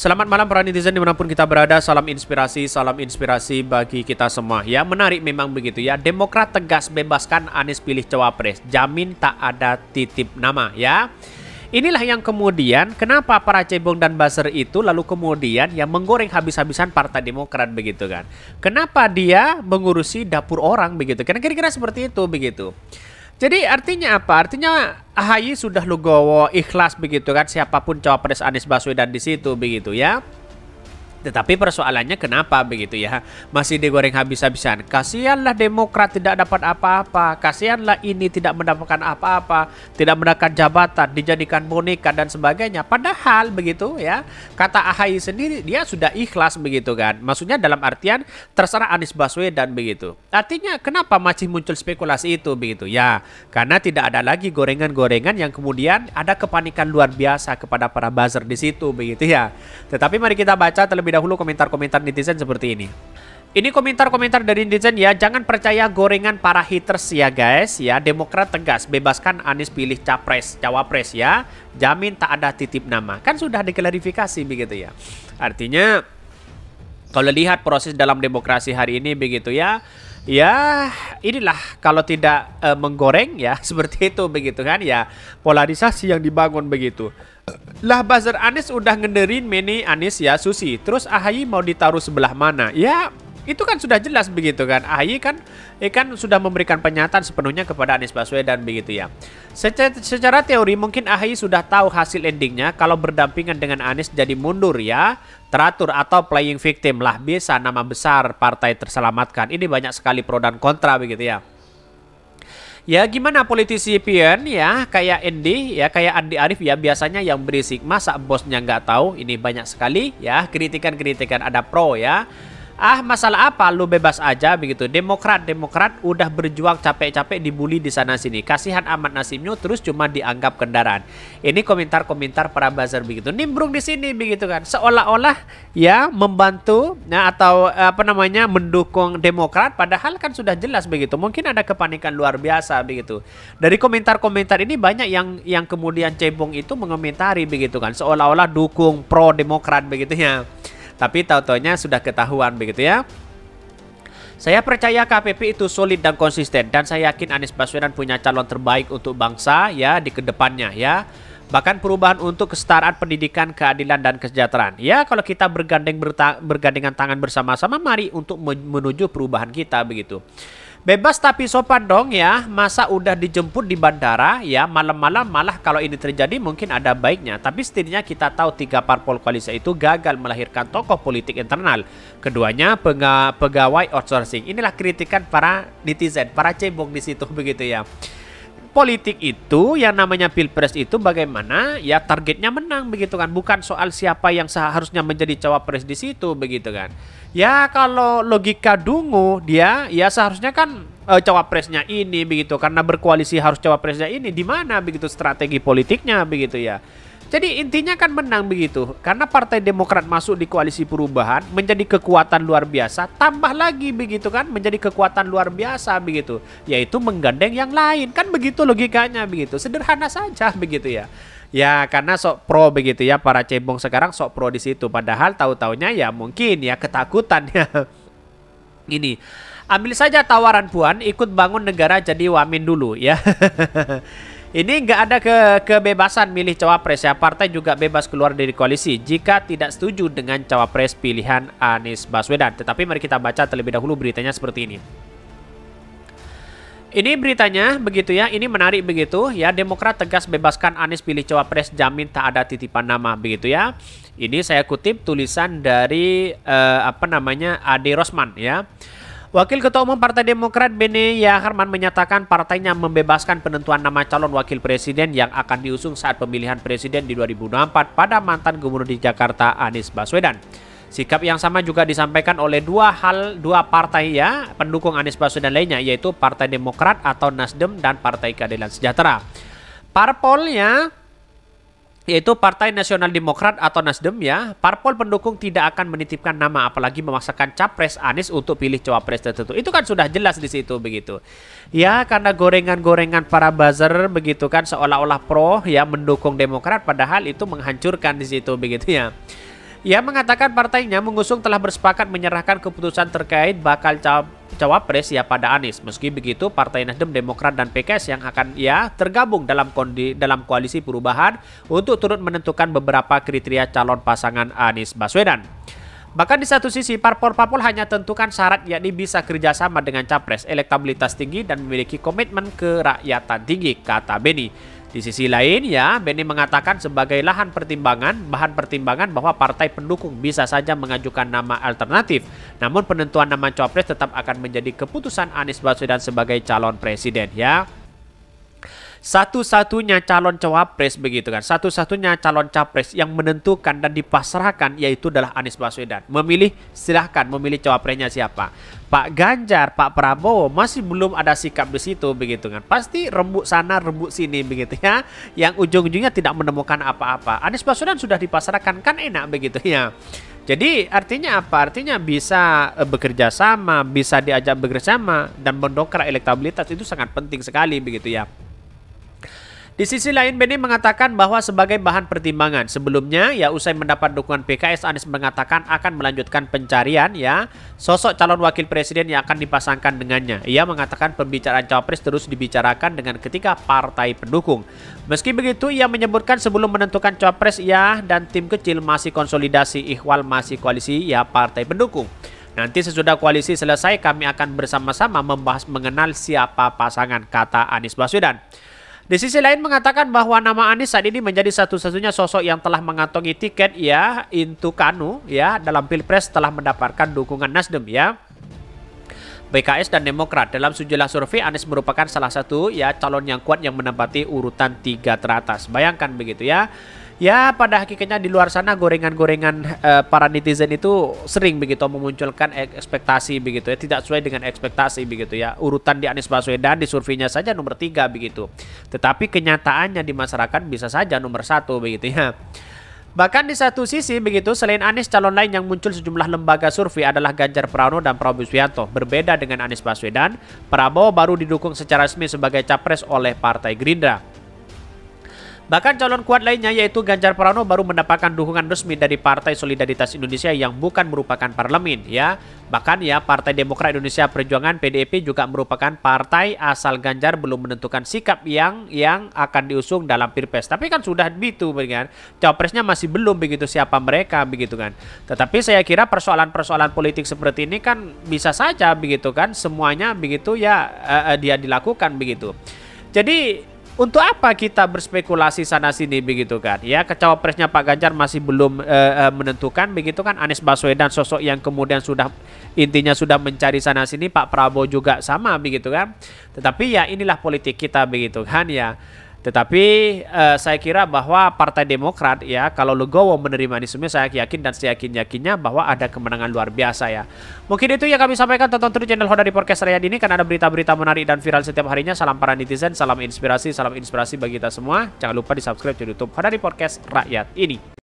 Selamat malam para netizen dimanapun kita berada. Salam inspirasi bagi kita semua. Ya, menarik memang begitu ya. Demokrat tegas bebaskan Anies pilih cawapres, jamin tak ada titip nama ya. Inilah yang kemudian kenapa para cebong dan buzzer itu lalu kemudian yang menggoreng habis-habisan Partai Demokrat begitu kan. Kenapa dia mengurusi dapur orang begitu. Kira-kira seperti itu begitu. Jadi artinya apa? Artinya AHY sudah legowo ikhlas begitu kan, siapapun cawapres Anies Baswedan di situ begitu ya. Tetapi persoalannya kenapa begitu ya, masih digoreng habis-habisan. Kasihanlah Demokrat tidak dapat apa-apa, kasihanlah ini tidak mendapatkan apa-apa, tidak mendapatkan jabatan, dijadikan boneka dan sebagainya. Padahal begitu ya, kata AHY sendiri dia sudah ikhlas begitu kan. Maksudnya dalam artian terserah Anies Baswedan begitu. Artinya kenapa masih muncul spekulasi itu begitu ya, karena tidak ada lagi gorengan-gorengan yang kemudian ada kepanikan luar biasa kepada para buzzer di situ begitu ya. Tetapi mari kita baca terlebih dahulu komentar-komentar netizen seperti ini. Ini komentar-komentar dari netizen ya. Jangan percaya gorengan para haters ya guys ya. Demokrat tegas bebaskan Anies pilih cawapres ya. Jamin tak ada titip nama. Kan sudah diklarifikasi begitu ya. Artinya kalau lihat proses dalam demokrasi hari ini begitu ya. Ya inilah kalau tidak menggoreng ya seperti itu begitu kan ya. Polarisasi yang dibangun begitu. Lah buzzer Anies udah ngenderin Meni Anies ya Susi. Terus AHY mau ditaruh sebelah mana? Ya itu kan sudah jelas begitu kan. AHY kan sudah memberikan pernyataan sepenuhnya kepada Anies Baswedan begitu ya. Secara teori mungkin AHY sudah tahu hasil endingnya. Kalau berdampingan dengan Anies jadi mundur ya, teratur atau playing victim lah, bisa nama besar partai terselamatkan. Ini banyak sekali pro dan kontra begitu ya. Ya gimana politisi pion ya, kayak Andy ya, kayak Andi Arief ya, biasanya yang berisik. Masa bosnya nggak tahu? Ini banyak sekali ya kritikan-kritikan, ada pro ya. Ah masalah apa, lu bebas aja begitu. Demokrat udah berjuang capek-capek dibully di sana sini. Kasihan amat nasibnya terus cuma dianggap kendaraan. Ini komentar-komentar para buzzer begitu. Nimbrung di sini begitu kan. Seolah-olah ya membantu nah, atau apa namanya mendukung Demokrat, padahal kan sudah jelas begitu. Mungkin ada kepanikan luar biasa begitu. Dari komentar-komentar ini banyak yang kemudian cebong itu mengomentari begitu kan. Seolah-olah dukung pro Demokrat begitu ya. Tapi tahu-taunya sudah ketahuan begitu ya. Saya percaya KPP itu solid dan konsisten. Dan saya yakin Anies Baswedan punya calon terbaik untuk bangsa ya di kedepannya ya. Bahkan perubahan untuk kesetaraan pendidikan, keadilan, dan kesejahteraan. Ya kalau kita bergandengan tangan bersama-sama, mari untuk menuju perubahan kita begitu. Bebas tapi sopan dong ya. Masa udah dijemput di bandara ya malam-malam, malah kalau ini terjadi mungkin ada baiknya. Tapi setidaknya kita tahu 3 parpol koalisi itu gagal melahirkan tokoh politik internal. Keduanya pegawai outsourcing. Inilah kritikan para netizen, para cebong di situ begitu ya. Politik itu yang namanya pilpres itu bagaimana ya targetnya menang begitu kan, bukan soal siapa yang seharusnya menjadi cawapres di situ begitu kan. Ya kalau logika dungu dia ya seharusnya kan cawapresnya ini begitu, karena berkoalisi harus cawapresnya ini, di mana begitu strategi politiknya begitu ya. Jadi intinya kan menang begitu, karena Partai Demokrat masuk di koalisi perubahan menjadi kekuatan luar biasa, tambah lagi begitu kan menjadi kekuatan luar biasa begitu, yaitu menggandeng yang lain, kan begitu logikanya begitu, sederhana saja begitu ya. Ya karena sok pro begitu ya, para cebong sekarang sok pro di situ, padahal tahu-taunya ya mungkin ya ketakutan ya. Ini ambil saja tawaran Puan ikut bangun negara jadi wamen dulu ya. Ini nggak ada kebebasan milih cawapres ya. Partai juga bebas keluar dari koalisi jika tidak setuju dengan cawapres pilihan Anies Baswedan. Tetapi mari kita baca terlebih dahulu beritanya seperti ini. Ini beritanya begitu ya. Ini menarik begitu ya. Demokrat tegas bebaskan Anies pilih cawapres, jamin tak ada titipan nama begitu ya. Ini saya kutip tulisan dari apa namanya Ade Rosman ya. Wakil Ketua Umum Partai Demokrat Bene Yaharman menyatakan partainya membebaskan penentuan nama calon wakil presiden yang akan diusung saat pemilihan presiden di 2024 pada mantan gubernur di Jakarta Anies Baswedan. Sikap yang sama juga disampaikan oleh dua partai ya pendukung Anies Baswedan lainnya, yaitu Partai Demokrat atau Nasdem dan Partai Keadilan Sejahtera. Parpolnya yaitu Partai Nasional Demokrat atau Nasdem ya, parpol pendukung tidak akan menitipkan nama apalagi memaksakan capres Anies untuk pilih cawapres tertentu. Itu kan sudah jelas di situ begitu. Ya karena gorengan-gorengan para buzzer begitu kan seolah-olah pro ya mendukung Demokrat, padahal itu menghancurkan di situ begitu ya. Ia mengatakan partainya mengusung telah bersepakat menyerahkan keputusan terkait bakal cawapres ya pada Anies. Meski begitu, Partai Nasdem, Demokrat, dan PKS yang akan tergabung dalam koalisi perubahan untuk turut menentukan beberapa kriteria calon pasangan Anies Baswedan. Bahkan di satu sisi, parpol-parpol hanya tentukan syarat yakni bisa kerjasama dengan capres, elektabilitas tinggi, dan memiliki komitmen kerakyatan tinggi, kata Beni. Di sisi lain Beni mengatakan sebagai bahan pertimbangan bahwa partai pendukung bisa saja mengajukan nama alternatif. Namun penentuan nama cawapres tetap akan menjadi keputusan Anies Baswedan sebagai calon presiden Satu-satunya calon cawapres begitu kan. Satu-satunya calon capres yang menentukan dan dipasrahkan yaitu adalah Anies Baswedan. Silahkan memilih cawapresnya siapa. Pak Ganjar, Pak Prabowo masih belum ada sikap di situ begitu kan. Pasti rembuk sana, rembuk sini begitu ya. Yang ujung-ujungnya tidak menemukan apa-apa. Anies Baswedan sudah dipasrahkan, kan enak begitu ya. Jadi artinya apa? Artinya bisa bekerja sama, bisa diajak bekerjasama dan mendongkrak elektabilitas itu sangat penting sekali begitu ya. Di sisi lain, Beni mengatakan bahwa sebagai bahan pertimbangan sebelumnya usai mendapat dukungan PKS, Anies mengatakan akan melanjutkan pencarian sosok calon wakil presiden yang akan dipasangkan dengannya. Ia mengatakan pembicaraan cawapres terus dibicarakan dengan ketiga partai pendukung. Meski begitu, ia menyebutkan sebelum menentukan cawapres dan tim kecil masih konsolidasi ihwal masih koalisi partai pendukung. Nanti sesudah koalisi selesai kami akan bersama-sama membahas mengenal siapa pasangan, kata Anies Baswedan. Di sisi lain mengatakan bahwa nama Anies saat ini menjadi satu-satunya sosok yang telah mengantongi tiket into KANU dalam Pilpres telah mendapatkan dukungan Nasdem PKS dan Demokrat. Dalam sejumlah survei, Anies merupakan salah satu calon yang kuat yang menempati urutan 3 teratas. Bayangkan begitu pada hakikatnya di luar sana gorengan-gorengan para netizen itu sering begitu memunculkan ekspektasi begitu tidak sesuai dengan ekspektasi begitu urutan di Anies Baswedan di surveinya saja nomor 3 begitu, tetapi kenyataannya di masyarakat bisa saja nomor 1 begitu Bahkan di satu sisi begitu, selain Anies, calon lain yang muncul sejumlah lembaga survei adalah Ganjar Pranowo dan Prabowo Subianto. Berbeda dengan Anies Baswedan, Prabowo baru didukung secara resmi sebagai capres oleh Partai Gerindra. Bahkan calon kuat lainnya yaitu Ganjar Pranowo baru mendapatkan dukungan resmi dari Partai Solidaritas Indonesia yang bukan merupakan parlemen Bahkan Partai Demokrat Indonesia Perjuangan PDIP juga merupakan partai asal Ganjar belum menentukan sikap yang akan diusung dalam Pilpres. Tapi kan sudah begitu kan. Cawapresnya masih belum begitu siapa mereka begitu kan. Tetapi saya kira persoalan-persoalan politik seperti ini kan bisa saja begitu kan semuanya begitu dia dilakukan begitu. Jadi untuk apa kita berspekulasi sana sini begitu kan cawapresnya Pak Ganjar masih belum menentukan begitu kan. Anies Baswedan sosok yang kemudian sudah mencari sana sini, Pak Prabowo juga sama begitu kan. Tetapi inilah politik kita begitu kan Tetapi saya kira bahwa Partai Demokrat kalau legowo menerima ini semua, saya yakin dan seyakin-yakinnya bahwa ada kemenangan luar biasa Mungkin itu yang kami sampaikan. Tonton terus channel Hodari Podcast Rakyat ini karena ada berita-berita menarik dan viral setiap harinya. Salam para netizen, salam inspirasi bagi kita semua. Jangan lupa di subscribe di YouTube Hodari Podcast Rakyat ini.